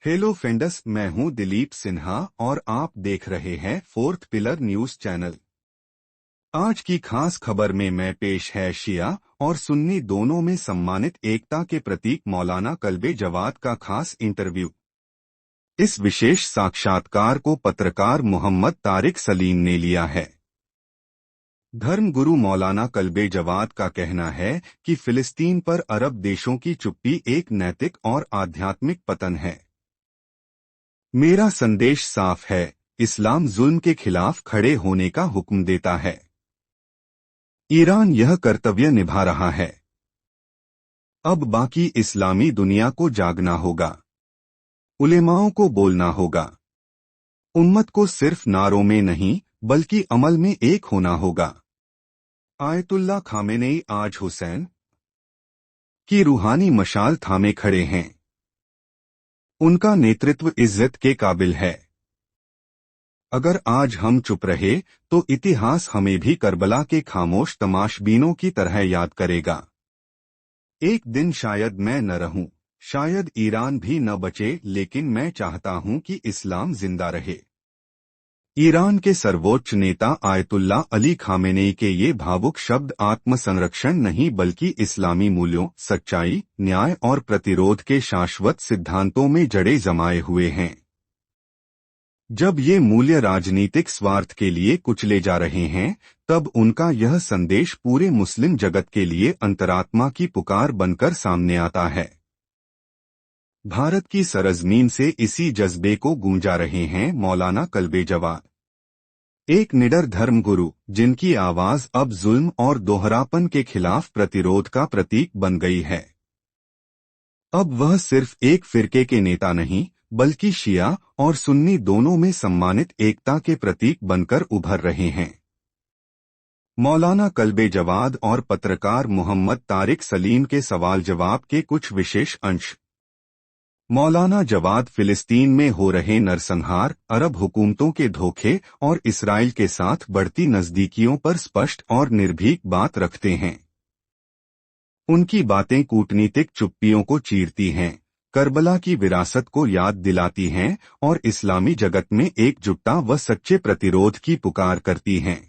Hello friends, मैं हूं दिलीप सिन्हा और आप देख रहे हैं फोर्थ पिलर न्यूज चैनल। आज की खास खबर में मैं पेश है शिया और सुन्नी दोनों में सम्मानित एकता के प्रतीक मौलाना कल्बे जवाद का खास इंटरव्यू। इस विशेष साक्षात्कार को पत्रकार मोहम्मद तारिक सलीम ने लिया है। धर्मगुरु मौलाना कल्बे जवाद का कहना है कि फिलिस्तीन पर अरब देशों की चुप्पी एक नैतिक और आध्यात्मिक पतन है। मेरा संदेश साफ है, इस्लाम जुल्म के खिलाफ खड़े होने का हुक्म देता है। ईरान यह कर्तव्य निभा रहा है। अब बाकी इस्लामी दुनिया को जागना होगा। उलेमाओं को बोलना होगा। उम्मत को सिर्फ नारों में नहीं बल्कि अमल में एक होना होगा। आयतुल्लाह खामेनेई आज हुसैन की रूहानी मशाल थामे खड़े हैं। उनका नेतृत्व इज्जत के काबिल है। अगर आज हम चुप रहे तो इतिहास हमें भी करबला के खामोश तमाशबीनों की तरह याद करेगा। एक दिन शायद मैं न रहूं, शायद ईरान भी न बचे, लेकिन मैं चाहता हूं कि इस्लाम जिंदा रहे। ईरान के सर्वोच्च नेता आयतुल्लाह अली खामेनेई के ये भावुक शब्द आत्मसंरक्षण नहीं बल्कि इस्लामी मूल्यों, सच्चाई, न्याय और प्रतिरोध के शाश्वत सिद्धांतों में जड़े जमाए हुए हैं। जब ये मूल्य राजनीतिक स्वार्थ के लिए कुचले जा रहे हैं, तब उनका यह संदेश पूरे मुस्लिम जगत के लिए अंतरात्मा की पुकार बनकर सामने आता है। भारत की सरजमीन से इसी जज्बे को गूंजा रहे हैं मौलाना कल्बे जवाद, एक निडर धर्मगुरु जिनकी आवाज अब जुल्म और दोहरापन के खिलाफ प्रतिरोध का प्रतीक बन गई है। अब वह सिर्फ एक फिरके के नेता नहीं बल्कि शिया और सुन्नी दोनों में सम्मानित एकता के प्रतीक बनकर उभर रहे हैं। मौलाना कल्बे जवाद और पत्रकार मोहम्मद तारिक सलीम के सवाल जवाब के कुछ विशेष अंश। मौलाना जवाद फिलिस्तीन में हो रहे नरसंहार, अरब हुकूमतों के धोखे और इसराइल के साथ बढ़ती नजदीकियों पर स्पष्ट और निर्भीक बात रखते हैं। उनकी बातें कूटनीतिक चुप्पियों को चीरती हैं, करबला की विरासत को याद दिलाती हैं और इस्लामी जगत में एकजुटता व सच्चे प्रतिरोध की पुकार करती हैं।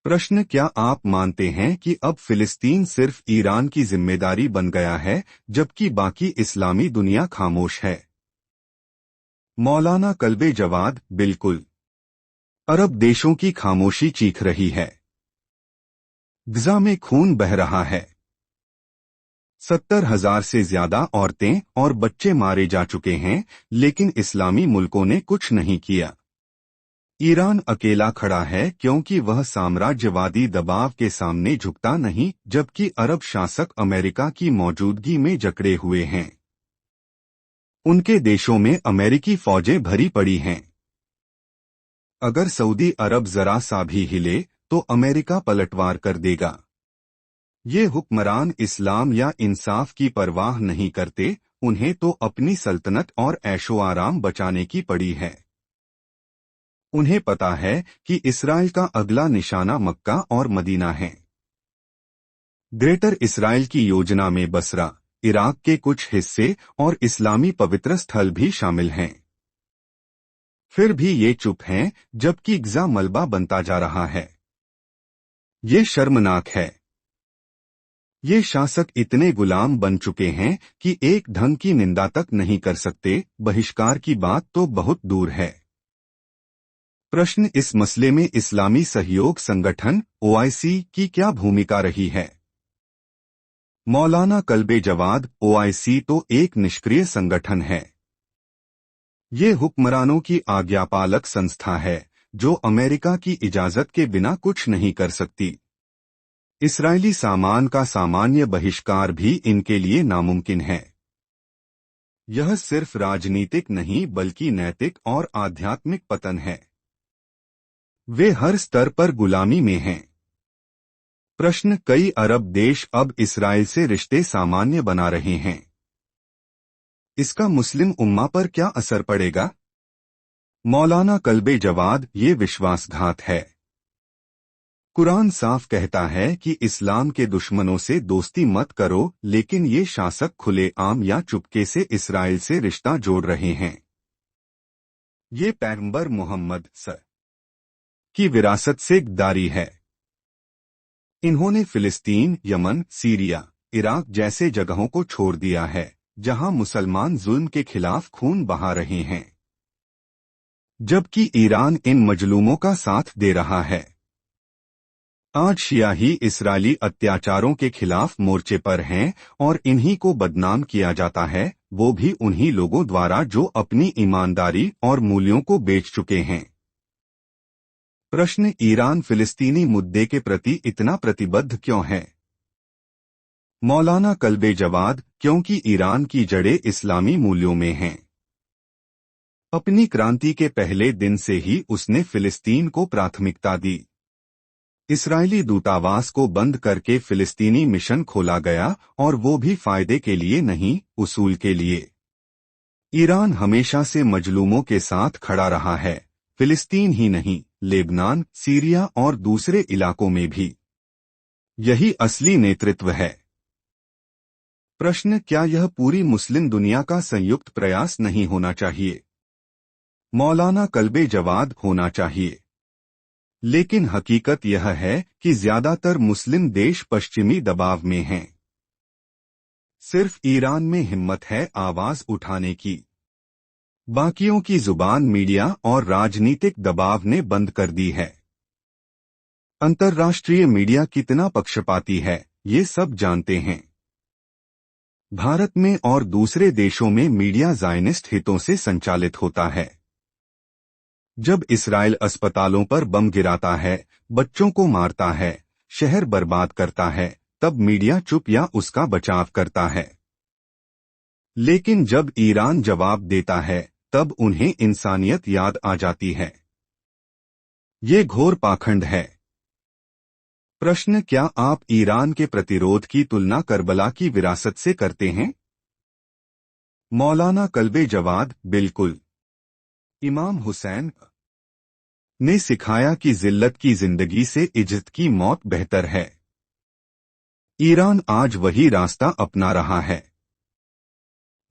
प्रश्न: क्या आप मानते हैं कि अब फिलिस्तीन सिर्फ ईरान की जिम्मेदारी बन गया है जबकि बाकी इस्लामी दुनिया खामोश है? मौलाना कल्बे जवाद: बिल्कुल। अरब देशों की खामोशी चीख रही है। गजा में खून बह रहा है। 70,000 से ज्यादा औरतें और बच्चे मारे जा चुके हैं, लेकिन इस्लामी मुल्कों ने कुछ नहीं किया। ईरान अकेला खड़ा है क्योंकि वह साम्राज्यवादी दबाव के सामने झुकता नहीं, जबकि अरब शासक अमेरिका की मौजूदगी में जकड़े हुए हैं। उनके देशों में अमेरिकी फौजें भरी पड़ी हैं। अगर सऊदी अरब जरा सा भी हिले तो अमेरिका पलटवार कर देगा। ये हुक्मरान इस्लाम या इंसाफ की परवाह नहीं करते, उन्हें तो अपनी सल्तनत और ऐशो आराम बचाने की पड़ी है। उन्हें पता है कि इसराइल का अगला निशाना मक्का और मदीना है। ग्रेटर इसराइल की योजना में बसरा, इराक के कुछ हिस्से और इस्लामी पवित्र स्थल भी शामिल हैं। फिर भी ये चुप हैं, जबकि गजा मलबा बनता जा रहा है। ये शर्मनाक है। ये शासक इतने गुलाम बन चुके हैं कि एक ढंग की निंदा तक नहीं कर सकते, बहिष्कार की बात तो बहुत दूर है। प्रश्न: इस मसले में इस्लामी सहयोग संगठन ओआईसी की क्या भूमिका रही है? मौलाना कल्बे जवाद: ओआईसी तो एक निष्क्रिय संगठन है। ये हुक्मरानों की आज्ञापालक संस्था है जो अमेरिका की इजाजत के बिना कुछ नहीं कर सकती। इस्राएली सामान का सामान्य बहिष्कार भी इनके लिए नामुमकिन है। यह सिर्फ राजनीतिक नहीं बल्कि नैतिक और आध्यात्मिक पतन है। वे हर स्तर पर गुलामी में हैं। प्रश्न: कई अरब देश अब इसराइल से रिश्ते सामान्य बना रहे हैं। इसका मुस्लिम उम्मा पर क्या असर पड़ेगा? मौलाना कल्बे जवाद: ये विश्वासघात है। कुरान साफ कहता है कि इस्लाम के दुश्मनों से दोस्ती मत करो, लेकिन ये शासक खुलेआम या चुपके से इस्राइल से रिश्ता जोड़ रहे हैं। ये पैगंबर मोहम्मद की विरासत से गद्दारी है। इन्होंने फिलिस्तीन, यमन, सीरिया, इराक जैसे जगहों को छोड़ दिया है जहां मुसलमान जुल्म के खिलाफ खून बहा रहे हैं, जबकि ईरान इन मजलूमों का साथ दे रहा है। आज शिया ही इस्राएली अत्याचारों के खिलाफ मोर्चे पर हैं और इन्हीं को बदनाम किया जाता है, वो भी उन्हीं लोगों द्वारा जो अपनी ईमानदारी और मूल्यों को बेच चुके हैं। प्रश्न: ईरान फिलिस्तीनी मुद्दे के प्रति इतना प्रतिबद्ध क्यों है? मौलाना कल्बे जवाद: क्योंकि ईरान की जड़ें इस्लामी मूल्यों में हैं। अपनी क्रांति के पहले दिन से ही उसने फिलिस्तीन को प्राथमिकता दी। इस्राएली दूतावास को बंद करके फिलिस्तीनी मिशन खोला गया, और वो भी फायदे के लिए नहीं, उसूल के लिए। ईरान हमेशा से मजलूमों के साथ खड़ा रहा है, फिलिस्तीन ही नहीं, लेबनान, सीरिया और दूसरे इलाकों में भी। यही असली नेतृत्व है। प्रश्न: क्या यह पूरी मुस्लिम दुनिया का संयुक्त प्रयास नहीं होना चाहिए? मौलाना कल्बे जवाद: होना चाहिए, लेकिन हकीकत यह है कि ज्यादातर मुस्लिम देश पश्चिमी दबाव में हैं। सिर्फ ईरान में हिम्मत है आवाज उठाने की। बाकियों की जुबान मीडिया और राजनीतिक दबाव ने बंद कर दी है। अंतर्राष्ट्रीय मीडिया कितना पक्षपाती है, ये सब जानते हैं। भारत में और दूसरे देशों में मीडिया ज़ायनिस्ट हितों से संचालित होता है। जब इसराइल अस्पतालों पर बम गिराता है, बच्चों को मारता है, शहर बर्बाद करता है, तब मीडिया चुप या उसका बचाव करता है। लेकिन जब ईरान जवाब देता है, तब उन्हें इंसानियत याद आ जाती है। ये घोर पाखंड है। प्रश्न: क्या आप ईरान के प्रतिरोध की तुलना करबला की विरासत से करते हैं? मौलाना कल्बे जवाद: बिल्कुल। इमाम हुसैन ने सिखाया कि जिल्लत की जिंदगी से इज्जत की मौत बेहतर है। ईरान आज वही रास्ता अपना रहा है।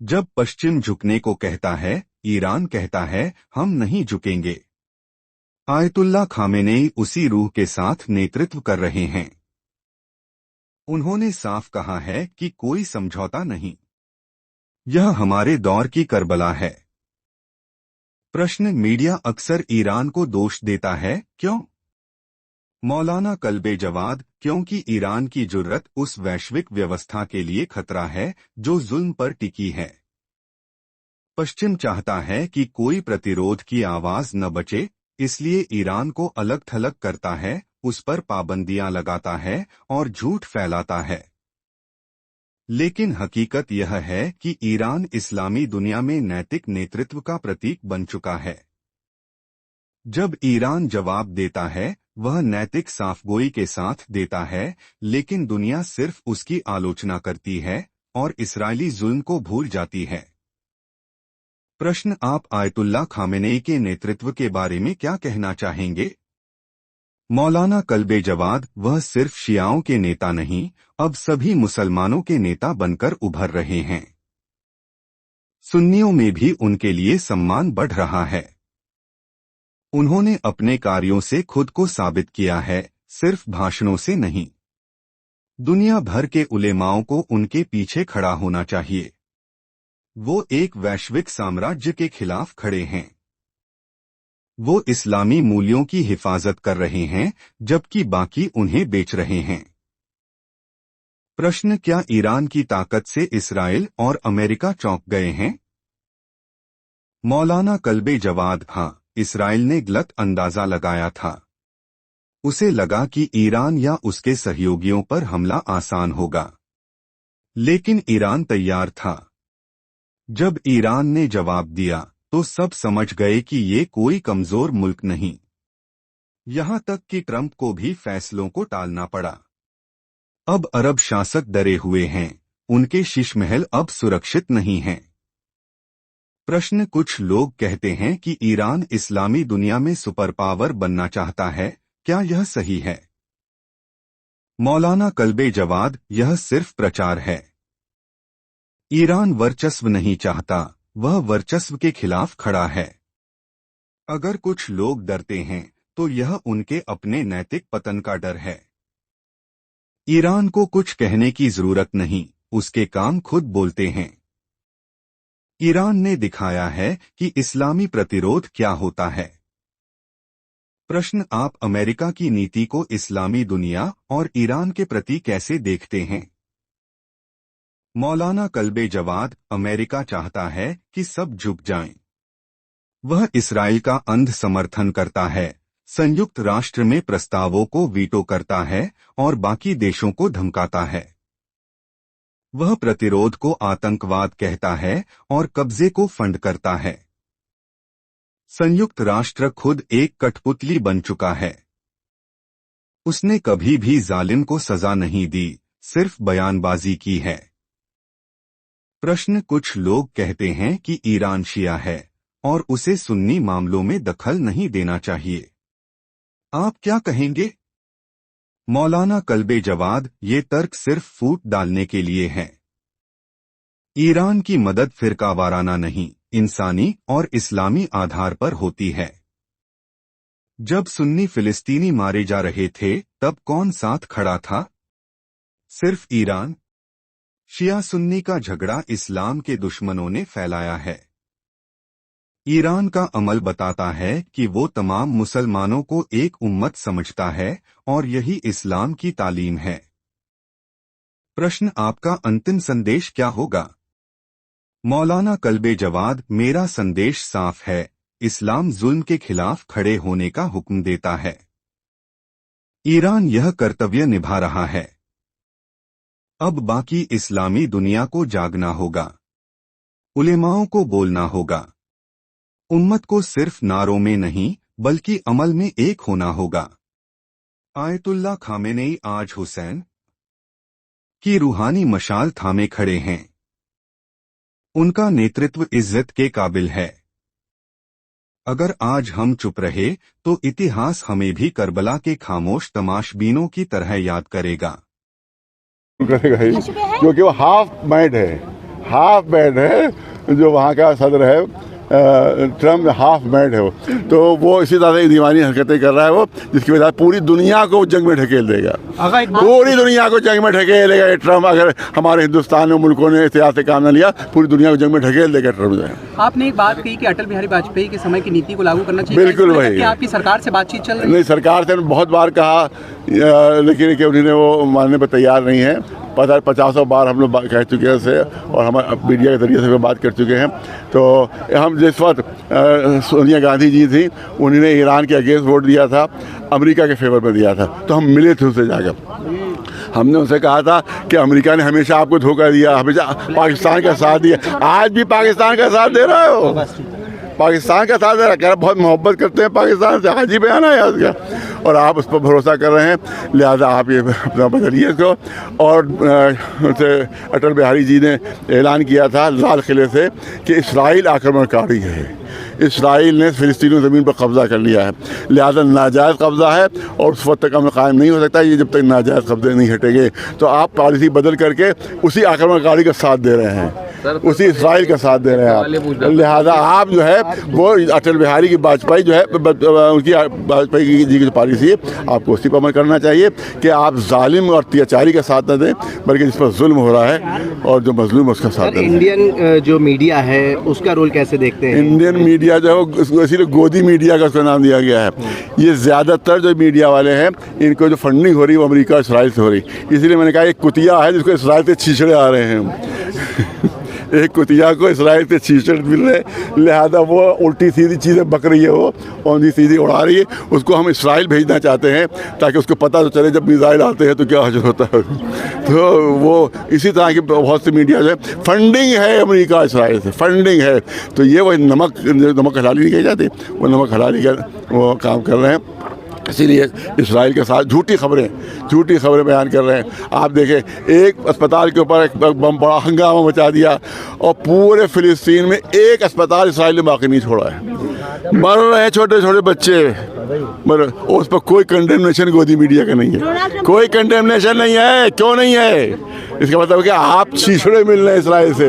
जब पश्चिम झुकने को कहता है, ईरान कहता है, हम नहीं झुकेंगे। आयतुल्ला खामेनेई उसी रूह के साथ नेतृत्व कर रहे हैं। उन्होंने साफ कहा है कि कोई समझौता नहीं। यह हमारे दौर की करबला है। प्रश्न: मीडिया अक्सर ईरान को दोष देता है, क्यों? मौलाना कल्बे जवाद: क्योंकि ईरान की जुर्रत उस वैश्विक व्यवस्था के लिए खतरा है जो जुल्म पर टिकी है। पश्चिम चाहता है कि कोई प्रतिरोध की आवाज न बचे, इसलिए ईरान को अलग थलग करता है, उस पर पाबंदियां लगाता है और झूठ फैलाता है। लेकिन हकीकत यह है कि ईरान इस्लामी दुनिया में नैतिक नेतृत्व का प्रतीक बन चुका है। जब ईरान जवाब देता है, वह नैतिक साफगोई के साथ देता है, लेकिन दुनिया सिर्फ उसकी आलोचना करती है और इस्राएली जुल्म को भूल जाती है। प्रश्न: आप आयतुल्ला खामेनेई के नेतृत्व के बारे में क्या कहना चाहेंगे? मौलाना कल्बे जवाद: वह सिर्फ शियाओं के नेता नहीं, अब सभी मुसलमानों के नेता बनकर उभर रहे हैं। सुन्नियों में भी उनके लिए सम्मान बढ़ रहा है। उन्होंने अपने कार्यों से खुद को साबित किया है, सिर्फ भाषणों से नहीं। दुनिया भर के उलेमाओं को उनके पीछे खड़ा होना चाहिए। वो एक वैश्विक साम्राज्य के खिलाफ खड़े हैं। वो इस्लामी मूल्यों की हिफाजत कर रहे हैं, जबकि बाकी उन्हें बेच रहे हैं। प्रश्न: क्या ईरान की ताकत से इसराइल और अमेरिका चौंक गए हैं? मौलाना कल्बे जवाद: हाँ, इसराइल ने गलत अंदाजा लगाया था। उसे लगा कि ईरान या उसके सहयोगियों पर हमला आसान होगा, लेकिन ईरान तैयार था। जब ईरान ने जवाब दिया, तो सब समझ गए कि ये कोई कमजोर मुल्क नहीं। यहां तक कि ट्रंप को भी फैसलों को टालना पड़ा। अब अरब शासक डरे हुए हैं, उनके शीशमहल अब सुरक्षित नहीं हैं। प्रश्न: कुछ लोग कहते हैं कि ईरान इस्लामी दुनिया में सुपर पावर बनना चाहता है, क्या यह सही है? मौलाना कल्बे जवाद, यह सिर्फ प्रचार है। ईरान वर्चस्व नहीं चाहता, वह वर्चस्व के खिलाफ खड़ा है। अगर कुछ लोग डरते हैं तो यह उनके अपने नैतिक पतन का डर है। ईरान को कुछ कहने की जरूरत नहीं, उसके काम खुद बोलते हैं। ईरान ने दिखाया है कि इस्लामी प्रतिरोध क्या होता है। प्रश्न, आप अमेरिका की नीति को इस्लामी दुनिया और ईरान के प्रति कैसे देखते हैं? मौलाना कल्बे जवाद, अमेरिका चाहता है कि सब झुक जाएं। वह इसराइल का अंध समर्थन करता है, संयुक्त राष्ट्र में प्रस्तावों को वीटो करता है और बाकी देशों को धमकाता है। वह प्रतिरोध को आतंकवाद कहता है और कब्जे को फंड करता है। संयुक्त राष्ट्र खुद एक कठपुतली बन चुका है। उसने कभी भी जालिम को सजा नहीं दी, सिर्फ बयानबाजी की है। प्रश्न, कुछ लोग कहते हैं कि ईरान शिया है और उसे सुन्नी मामलों में दखल नहीं देना चाहिए। आप क्या कहेंगे? मौलाना कल्बे जवाद, ये तर्क सिर्फ फूट डालने के लिए है। ईरान की मदद फिरकावाराना नहीं, इंसानी और इस्लामी आधार पर होती है। जब सुन्नी फिलिस्तीनी मारे जा रहे थे तब कौन साथ खड़ा था? सिर्फ ईरान। शिया सुन्नी का झगड़ा इस्लाम के दुश्मनों ने फैलाया है। ईरान का अमल बताता है कि वो तमाम मुसलमानों को एक उम्मत समझता है और यही इस्लाम की तालीम है। प्रश्न, आपका अंतिम संदेश क्या होगा? मौलाना कल्बे जवाद, मेरा संदेश साफ है, इस्लाम जुल्म के खिलाफ खड़े होने का हुक्म देता है। ईरान यह कर्तव्य निभा रहा है। अब बाकी इस्लामी दुनिया को जागना होगा, उलेमाओं को बोलना होगा। उम्मत को सिर्फ नारों में नहीं बल्कि अमल में एक होना होगा। आयतुल्लाह खामेनेई आज हुसैन की रूहानी मशाल थामे खड़े हैं। उनका नेतृत्व इज्जत के काबिल है। अगर आज हम चुप रहे तो इतिहास हमें भी करबला के खामोश तमाशबीनों की तरह याद करेगा। क्योंकि वो हाफ मैड है जो वहाँ का सदर है ट्रम्प, हाफ मैड है वो। तो वो इसी तरह से दीवानी हरकतें कर रहा है वो, जिसकी वजह से पूरी दुनिया को जंग में ढकेल देगा। पूरी दुनिया को जंग में ढकेलेगा ये ट्रम्प। अगर हमारे हिंदुस्तान में मुल्कों ने एहतियात से काम न लिया, पूरी दुनिया को जंग में ढकेल देगा ट्रम्प। आपने एक बात कही कि अटल बिहारी वाजपेयी के समय की नीति को लागू करना चाहिए। बिल्कुल वही। आपकी सरकार से बातचीत चल रही है? नहीं, सरकार से बहुत बार कहा, लेकिन उन्होंने वो मानने पर तैयार नहीं है। 50 बार हम लोग कह चुके हैं उसे, और हमारे मीडिया के जरिए से बात कर चुके हैं। तो हम जिस वक्त सोनिया गांधी जी थी, उन्होंने ईरान के अगेंस्ट वोट दिया था, अमेरिका के फेवर में दिया था। तो हम मिले थे उससे जाकर, हमने उनसे कहा था कि अमेरिका ने हमेशा आपको धोखा दिया, हमेशा पाकिस्तान का साथ दिया, आज भी पाकिस्तान का साथ दे रहा है वो, पाकिस्तान का साथ दे रहा है। कह रहा बहुत मोहब्बत करते हैं पाकिस्तान से, आज ही बयान आया उसका, और आप उस पर भरोसा कर रहे हैं, लिहाजा आप ये अपना बदलिए इसको। और उनसे अटल बिहारी जी ने ऐलान किया था लाल किले से कि इसराइल आक्रमणकारी है, इसराइल ने फ़िलिस्तीनी ज़मीन पर कब्ज़ा कर लिया है, लिहाजा नाजायज़ कब्ज़ा है और उस वक्त तक हमें कायम नहीं हो सकता ये जब तक नाजायज़ कब्ज़े नहीं हटेंगे। तो आप पॉलिसी बदल करके उसी आक्रमणकारी का साथ दे रहे हैं, उसी इसराइल का साथ दे रहे हैं आप। लिहाजा आप जो है वो अटल बिहारी की वाजपेयी जो है उनकी वाजपेयी जी की जो पॉलिसी है, आपको उसी पर अमल करना चाहिए कि आप जालिम और अत्याचारी का साथ न दें, बल्कि जिस पर जुल्म हो रहा है और जो मजलूम है उसका साथ दें। इंडियन जो मीडिया है उसका रोल कैसे देखते हैं? इंडियन मीडिया जो है इसीलिए गोदी मीडिया का उसका नाम दिया गया है। ये ज़्यादातर जो मीडिया वाले हैं, इनको जो फंडिंग हो रही है वो अमेरिका और इसराइल से हो रही, इसलिए मैंने कहा एक कुतिया है जिसको इसराइल से छीछड़े आ रहे हैं एक कुतिया को इसराइल से छीछड़ मिल रहे, लिहाजा वो उल्टी सीधी चीज़ें बक रही है, वो औंधी सीधी उड़ा रही है, उसको हम इसराइल भेजना चाहते हैं ताकि उसको पता तो चले जब मिसाइल आते हैं तो क्या हजर होता है। तो वो इसी तरह की बहुत सी मीडिया जो है फंडिंग है अमेरिका इसराइल से, फंडिंग है। तो ये वही नमक हलाली नहीं कही जाती, वो नमक हलाली का वो काम कर रहे हैं। इसीलिए इसराइल के साथ झूठी खबरें बयान कर रहे हैं। आप देखें, एक अस्पताल के ऊपर एक बम पड़ा, हंगामा मचा दिया, और पूरे फ़िलिस्तीन में एक अस्पताल इसराइल ने बाकी नहीं छोड़ा है। मर रहे हैं छोटे छोटे बच्चे, मगर उस पर कोई कंडेमनेशन गोदी मीडिया का नहीं है, कोई कंडेमनेशन नहीं है। क्यों नहीं है? इसका मतलब है कि आप छीछड़े मिल रहे हैं इसराइल से,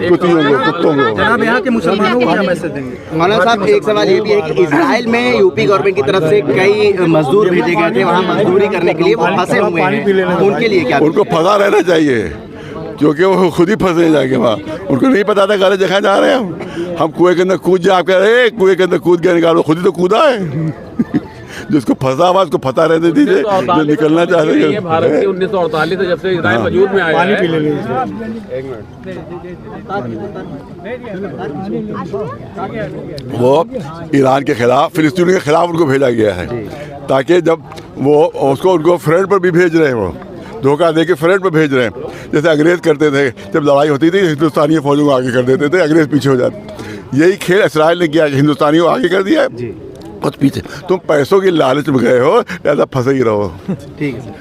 कुत्तों को। जनाब, यहाँ के मुसलमानों को क्या मैसेज देंगे? मौलाना साहब, एक सवाल ये भी है कि इजराइल में यूपी गवर्नमेंट की तरफ से कई मजदूर भेजे गए थे वहाँ मजदूरी करने के लिए, वो फंसे हुए हैं, उनके लिए क्या? उनको फंसा रहना चाहिए, क्योंकि वो खुद ही फंसे जाएंगे वहाँ। उनको नहीं पता था गलत जगह जा रहे हैं हम कुएं के अंदर कूद जाए, आप कह रहे हैं कुएं के अंदर कूद के निकालो, खुद ही तो कूदा है। जिसको फंसा हुआ उसको फंसा रहने दीजिए, जो निकलना चाह रहे हैं। भारत की 1948 से जब से इजराइल वजूद में आया है। वो ईरान के खिलाफ, फिलिस्तीनियों के खिलाफ उनको भेजा गया है, ताकि जब वो उसको उनको फ्रंट पर भी भेज रहे हैं, वो धोखा दे के फ्रंट पर भेज रहे हैं। जैसे अंग्रेज़ करते थे, जब लड़ाई होती थी हिंदुस्तानी फौजों को आगे कर देते थे, अंग्रेज़ पीछे हो जाते। यही खेल इसराइल ने किया, हिंदुस्तानियों को आगे कर दिया है और पीछे। तुम पैसों की लालच में गए हो, ज़्यादा फंसे ही रहो। ठीक है सर।